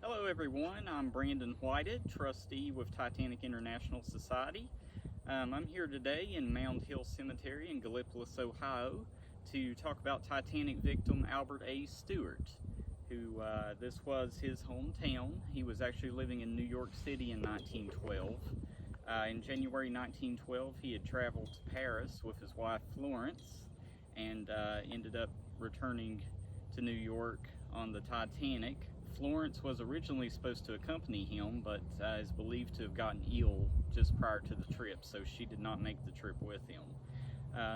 Hello everyone, I'm Brandon Whited, trustee with Titanic International Society. I'm here today in Mound Hill Cemetery in Gallipolis, Ohio to talk about Titanic victim Albert A. Stewart, who this was his hometown. He was actually living in New York City in 1912. In January 1912 he had traveled to Paris with his wife Florence and ended up returning to New York on the Titanic. Florence was originally supposed to accompany him, but is believed to have gotten ill just prior to the trip, so she did not make the trip with him.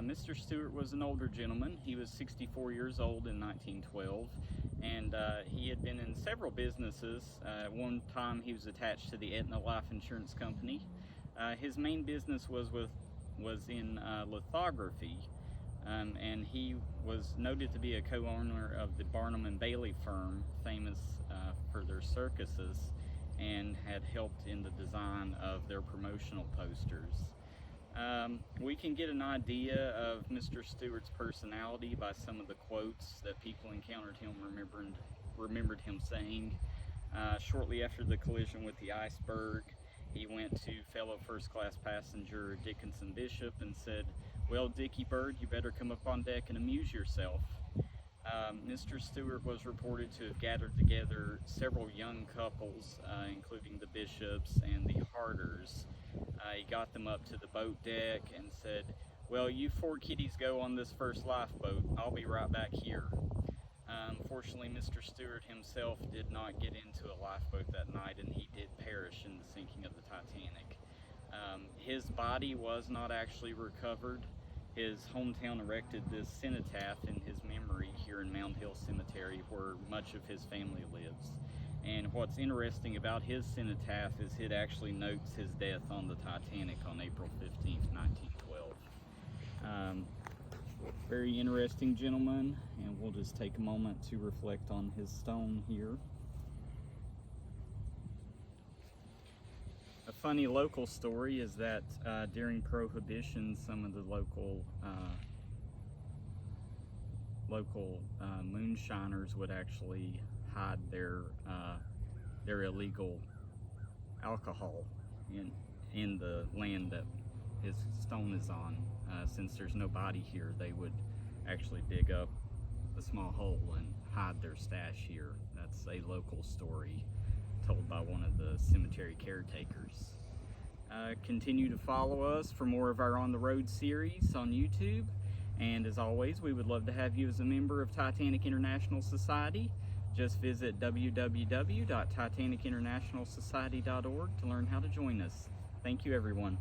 Mr. Stewart was an older gentleman. He was 64 years old in 1912, and he had been in several businesses. At one time he was attached to the Aetna Life Insurance Company. His main business was in lithography. And he was noted to be a co-owner of the Barnum and Bailey firm, famous for their circuses, and had helped in the design of their promotional posters. We can get an idea of Mr. Stewart's personality by some of the quotes that people encountered him remembered him saying. Shortly after the collision with the iceberg, he went to fellow first-class passenger Dickinson Bishop and said, "Well, Dickie Bird, you better come up on deck and amuse yourself." Mr. Stewart was reported to have gathered together several young couples, including the Bishops and the Harders. He got them up to the boat deck and said, "Well, you four kiddies go on this first lifeboat. I'll be right back here." Unfortunately, Mr. Stewart himself did not get into a lifeboat that night, and he did perish in the sinking of the Titanic. His body was not actually recovered. His hometown erected this cenotaph in his memory here in Mound Hill Cemetery, where much of his family lives. And what's interesting about his cenotaph is it actually notes his death on the Titanic on April 15th, 1912. Very interesting gentleman, and we'll just take a moment to reflect on his stone here. A funny local story is that during Prohibition, some of the local moonshiners would actually hide their illegal alcohol in the land that his stone is on. Since there's no body here, they would actually dig up a small hole and hide their stash here. That's a local story told by one of the cemetery caretakers. Continue to follow us for more of our On the Road series on YouTube. And as always, we would love to have you as a member of Titanic International Society. Just visit www.titanicinternationalsociety.org to learn how to join us. Thank you, everyone.